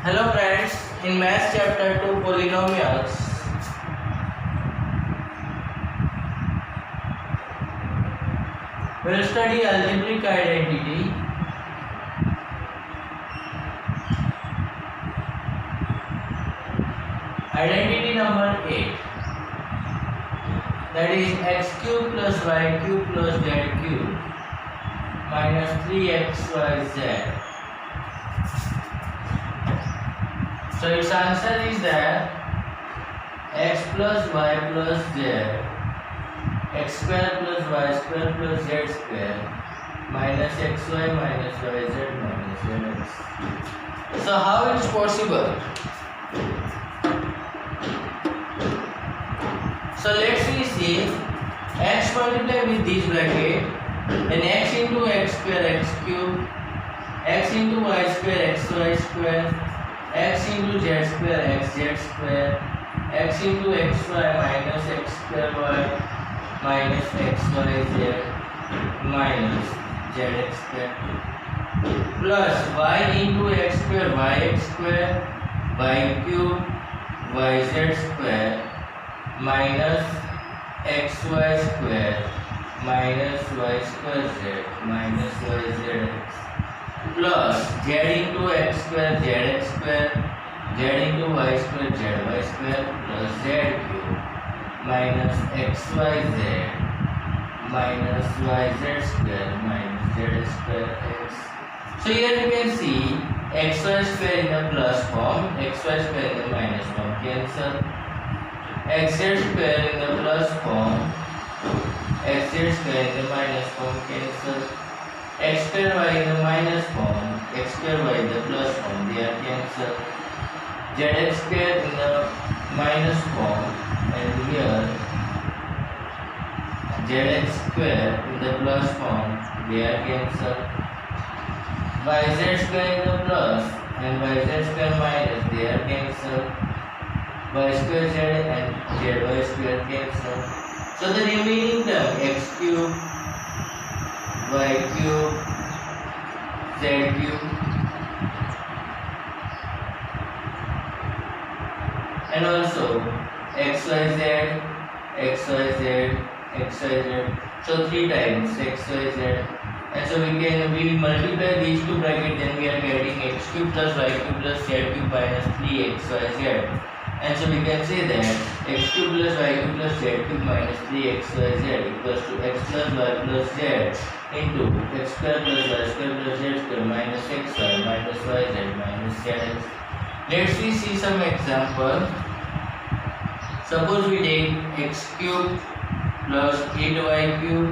Hello friends, in Math Chapter 2 Polynomials, we will study algebraic identity. Identity number 8, that is x cube plus y cube plus z cube minus 3xyz. So its answer is that x plus y plus z, x square plus y square plus z square minus xy minus yz minus zx. So how it is possible? So let's see x multiplied with this bracket, then x into x square x cube, x into y square xy square, x into z square xz square, x into xy minus x square y minus xyz minus zx square plus y into x square yx square y cube yz square minus xy square minus y square z minus yzx plus z into x square zx square z into y square zy square plus z cube minus xyz minus yz square minus z square x. So here you can see xy square in the plus form, xy square in the minus form, cancel. Xz square in the plus form, xz square in the minus form, cancel. X square y in the minus form, x square y in the plus form, they are cancelled. Zx square in the minus form, and here zx square in the plus form, they are cancelled. Yz square in the plus and yz square minus, they are cancelled. Y square z and zy square cancel. So the remaining term x cube, y cube, z cube, and also xyz, xyz, xyz. So 3 times xyz. And so we multiply these two brackets, then we are getting x cube plus y cube plus z cube minus 3xyz. And so we can say that x cube plus y cube plus z cube minus 3xyz equals to x plus y plus z into x square plus y square plus z square minus xy minus yz minus zx. Let's see some example. Suppose we take x cube plus 8y cube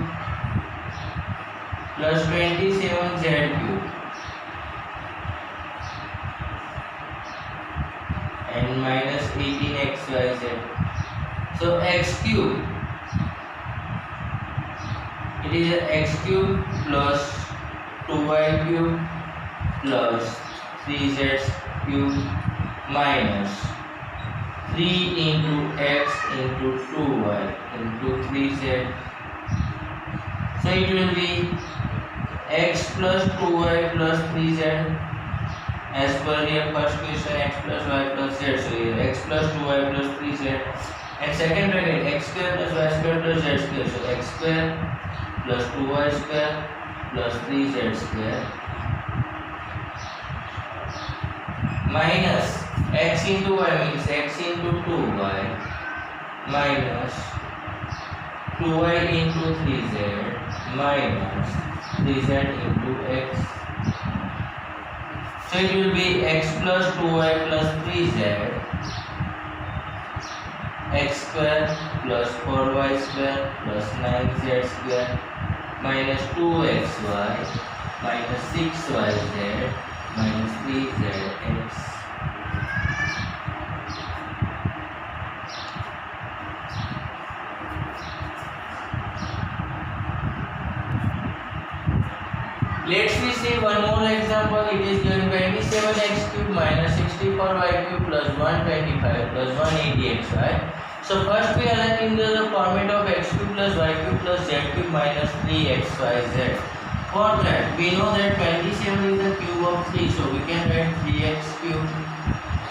plus 27z cube and minus 18xyz. So x cube, it is x cube plus 2y cube plus 3z cube minus 3 into x into 2y into 3z. So it will be x plus 2y plus 3z. As per your first question, x plus y plus z. So here x plus 2y plus 3z. And second bracket, x square plus y square plus z square. So x square plus 2y square plus 3z square minus x into y means x into 2y minus 2y into 3z minus 3z into x. So it will be x plus 2y plus 3z, x square plus 4y square plus 9z square minus 2xy minus 6yz minus 3zx. Let's see one more example. It is given 27x cube minus 64y cube plus 125 plus 180xy. So first we are in the format of x cube plus y cube plus z cube minus 3xyz. For that, we know that 27 is the cube of 3, so we can write 3x cube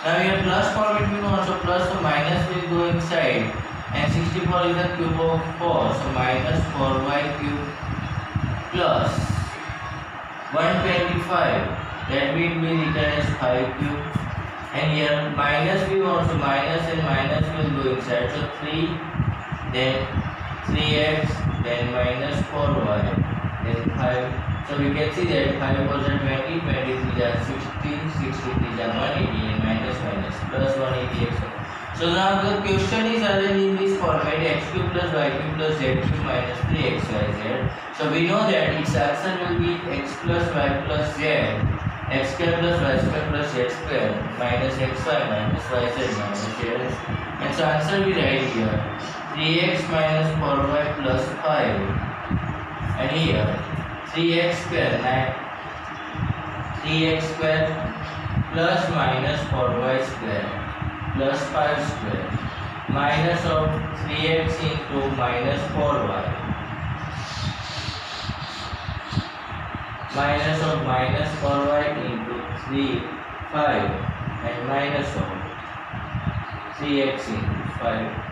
Now here plus format will also plus, so minus will go inside, and 64 is the cube of 4, so minus 4y cube plus 125, that will be written as 5 cube, and here minus will also minus and minus will go inside, so 3, then 3x, then minus 4y, then 5. So we can see that 5 was 20, 23 are 16, 63 are 180, and minus minus plus 180x. So now the question is arranged in this format: x cube plus y cube plus z cube minus 3xyz. So we know that its answer will be x plus y plus z, x square plus y square plus z square minus xy minus yz minus z. And so answer we write here 3x minus 4y plus 5, and here 3x square 3x square plus minus 4y square plus 5 square minus of 3x into minus 4y minus of minus 4y into 5 and minus of 3x into 5.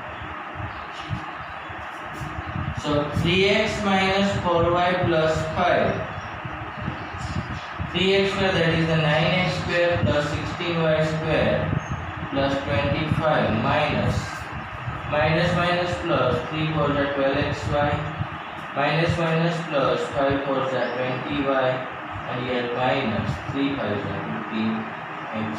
So 3x minus 4y plus 5, 3x square, that is the 9x square plus 16y square plus 25 minus minus plus 3 for the 12xy minus plus 5 for the 20y, and here minus 3 5 is 15x.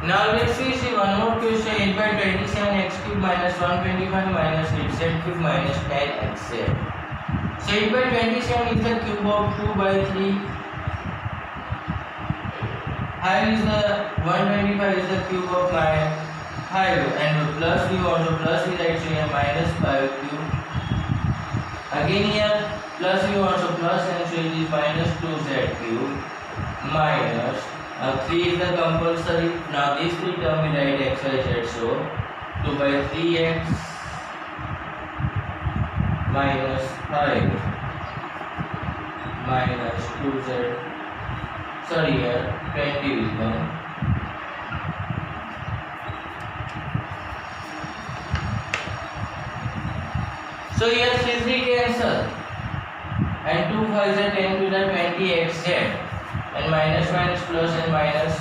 Now let's see one more question. 8 by 27 x cube minus 125 minus 8 z cube minus 10 xz. So 8 by 27 is the cube of 2 by 3. Here is the 125 is the cube of 5, and plus we want to plus we write here minus 5 cube. Again here plus we want to plus, and so it is minus 2z cube minus 3 is the compulsory. Now these three term we write x, y, z. So 2 by 3x minus 5 minus 2z. Sorry, here 20 will come. So here 3 cancel, and 2 5 is 10 to the 20 xz. And minus plus and minus.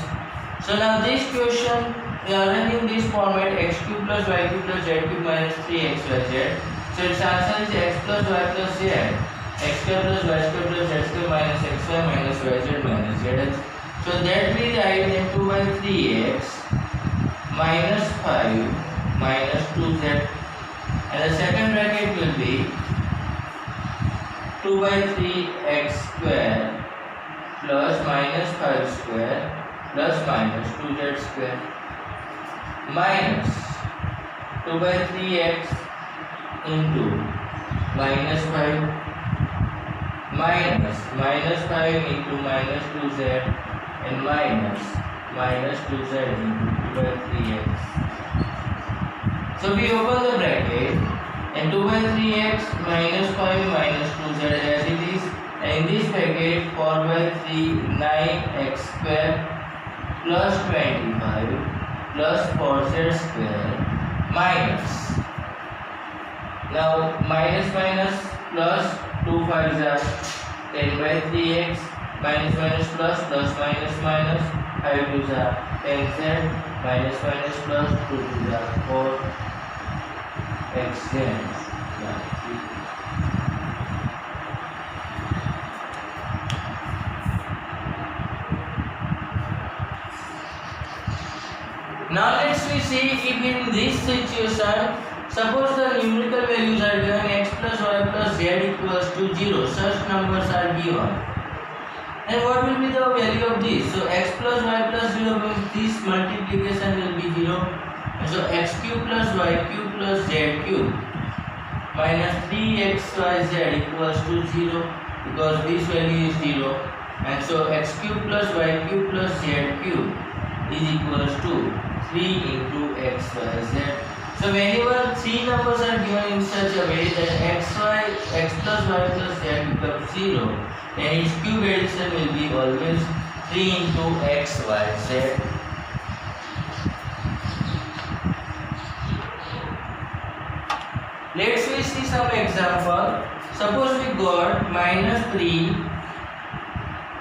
So now this question we are running this format: x cube plus y cube plus z cube minus 3xyz. So its answer is x plus y plus z, x square plus y square plus z square minus xy minus yz minus z. So that we write in 2 by 3x minus 5 minus 2z, and the second bracket will be 2 by 3x square plus minus 5 square plus minus 2z square minus 2 by 3x into minus 5 minus 5 into minus 2z and minus 2z into 2 by 3x. So we open the bracket, and 2 by 3x minus 5 minus 2z as it is. In this bracket 4 by 3 9x square plus 25 plus 4z square minus, now minus plus 2 5s are 10 by 3x minus plus minus 5 2s are 10z minus plus 2 2s are 4xz. Now let's see if in this situation, suppose the numerical values are given x plus y plus z equals to 0, such numbers are given. And what will be the value of this? So x plus y plus 0 means this multiplication will be 0. And so x cube plus y cube plus z cube minus 3xyz equals to 0, because this value is 0. And so x cube plus y cube plus z cube is equals to 3 into xyz. So whenever three numbers are given in such a way that x plus y plus z becomes 0, then its cube addition will be always 3 into x, y, z. Let's see some example. Suppose we got minus 3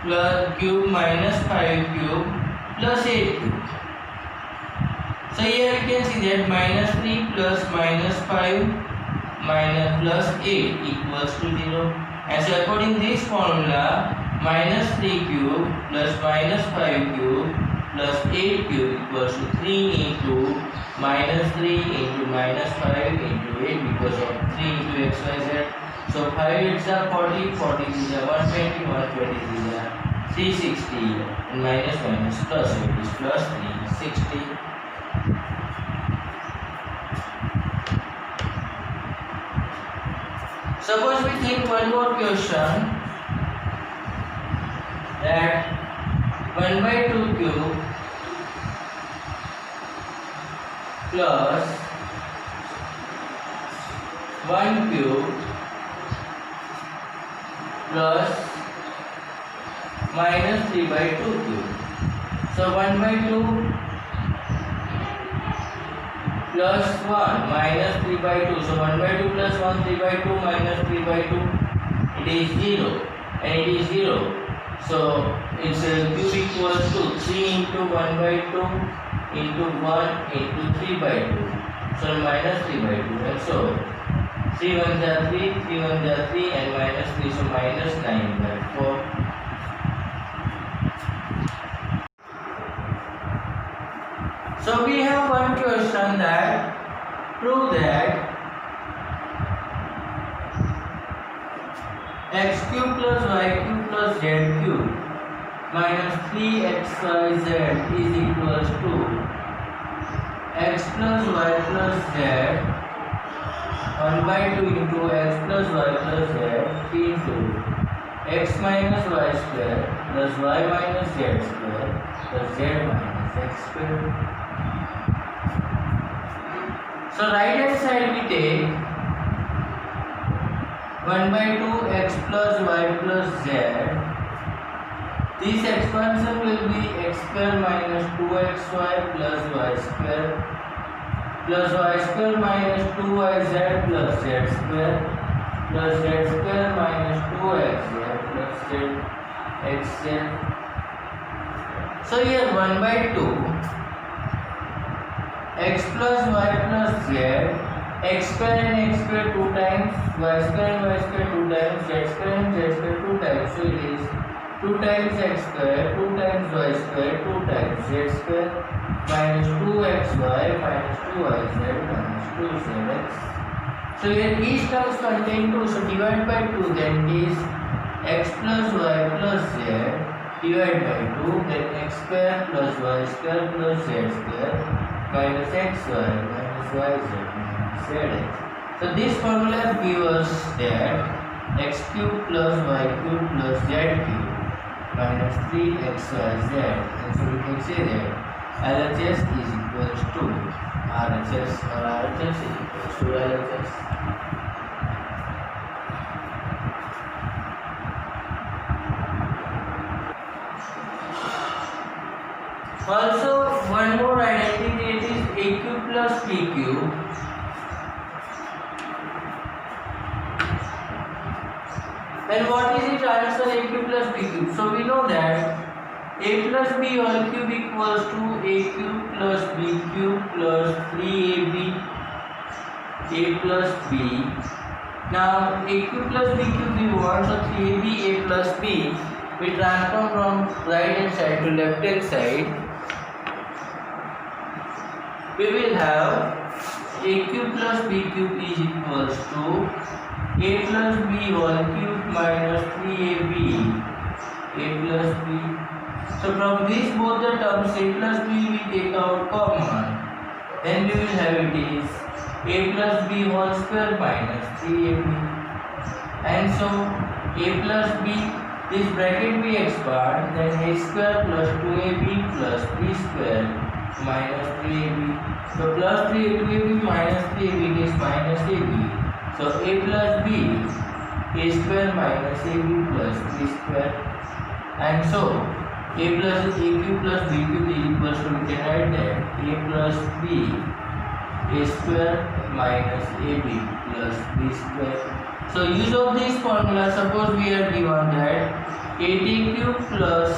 plus cube minus 5 cube plus 8 cube. So here you can see that minus 3 plus minus 5 minus plus 8 equals to 0. And so according to this formula, minus 3 cube plus minus 5 cube plus 8 cube equals to 3 into minus 3 into minus 5 into 8 because of 3 into x, y, z. So 5 is 40, 40 is 120, 120 is 360, and minus minus plus 8 is plus 360. Suppose we think one more question, that 1 by 2 cube plus 1 cube plus minus 3 by 2 cube. So 1 by 2 plus 1 minus 3 by 2. So 1 by 2 plus 1, 3 by 2 minus 3 by 2. It is 0 and it is 0. So its cube equals to 3 into 1 by 2 into 1 into 3 by 2. So minus 3 by 2 and so 3 1s are 3, 3 1s are 3 and minus 3, so minus 9 by 4. So we have one question that prove that x cube plus y cube plus z cube minus 3xyz is equals to x plus y plus z 1 by 2 into x plus y plus z into x minus y square plus y minus z square plus z minus x square. So right hand side we take 1 by 2 x plus y plus z. This expansion will be x square minus 2xy plus y square minus 2yz plus z square minus 2xz plus zxz. So here 1 by 2 x plus y plus z, x square and x square 2 times, y square and y square 2 times, z square and z square 2 times. So it is 2 times x square, 2 times y square, 2 times z square minus 2xy minus 2yz minus 2zx. So here each terms contain 2, so divide by 2, then it is x plus y plus z divided by 2, then x square plus y square plus z square minus xy minus yz minus zx. So this formula gives us that x cube plus y cube plus z cube minus 3xyz, and so we can say that LHS is equals to RHS or RHS is equals to LHS. Also, one more identity, it is a cube plus b cube. Then what is the transfer a cube plus b cube? So we know that a plus b whole cube equals to a cube plus b cube plus 3ab a plus b. Now a cube plus b cube we want, so 3ab a plus b we transform from right hand side to left hand side. We will have a cube plus b cube is equals to a plus b whole cube minus 3ab a plus b. So from these both the terms a plus b we take out common, then we will have it is a plus b whole square minus 3ab, and so a plus b, this bracket we expand, then a square plus 2ab plus b square minus 3ab. So plus 3 into ab minus 3ab is minus ab. So a plus b a square minus ab plus b square. And so a plus a cube plus b cube is equals to, we can write that a plus b a square minus ab plus b square. So use of this formula, suppose we are given that 8a cube plus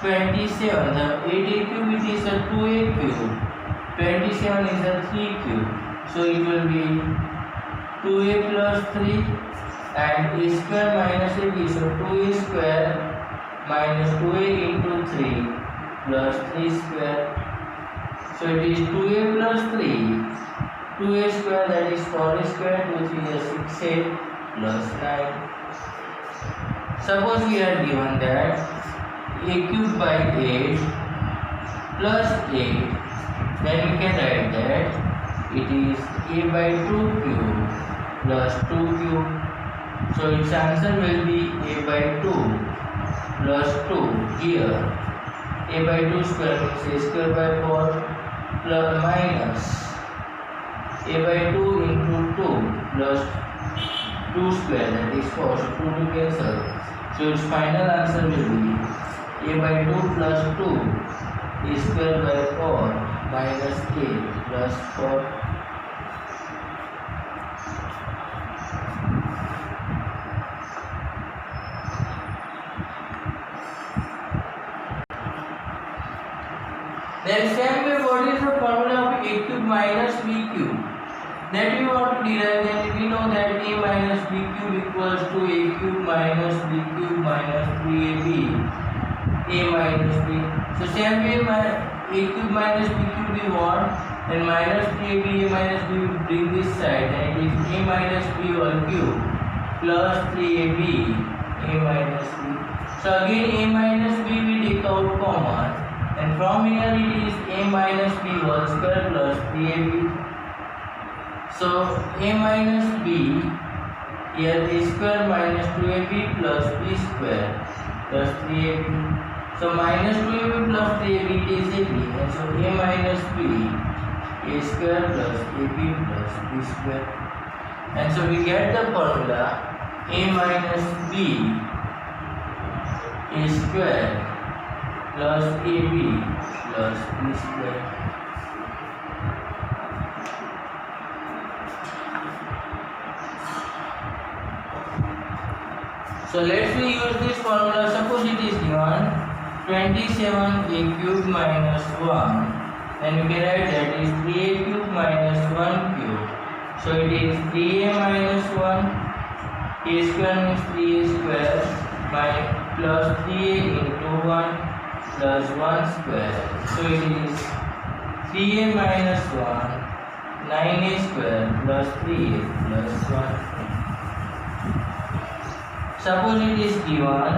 27, the 8a cube it is a 2a cube, 27 is a 3 cube, so it will be 2a plus 3 and a square minus ab, so 2a square minus 2a into 3 plus 3 square, so it is 2a plus 3, 2a square that is 4a square, 2 3 is 6a plus 9. Suppose we are given that a cube by 8 plus 8, then we can write that it is a by 2 cube plus 2 cube. So its answer will be a by 2 plus 2. Here a by 2 square means a square by 4 plus minus a by 2 into 2 plus 2 square, that is 4, so 2 to cancel. So its final answer will be a by 2 plus 2 a square by 4 minus a plus 4. Then same way, what is the formula of a cube minus b cube? That we want to derive, then we know that a minus b cube equals to a cube minus b cube minus 3ab a minus b. So same way, a cube minus b cube we want, and minus 3ab a minus b we bring this side, and it is a minus b whole cube plus 3ab a minus b. So again a minus b we take out common, and from here it is a minus b whole square plus 3ab. So a minus b, here a square minus 2ab plus b square plus 3ab. So minus 2ab plus 3ab is ab, and so a minus b a square plus ab plus b square. And so we get the formula a minus b a square plus ab plus b square. So let's we use this formula. Suppose it is given 27a cube minus 1, then we can write that is 3a cube minus 1 cube. So it is 3a minus 1, a square means 3a square plus 3a into 1 plus 1 square. So it is 3a minus 1, 9a square plus 3a plus 1. Suppose it is given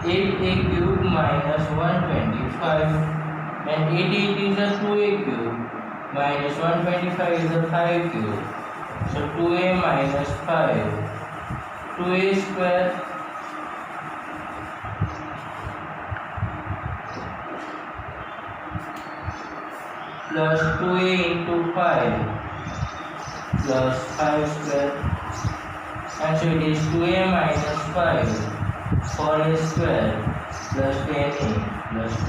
8a cube minus 125, and 88 is a 2a cube minus 125 is a 5 cube. So 2a minus 5, 2a square plus 2a into 5 plus 5 square. And so it is 2a minus 5 4a square plus 10a plus 25.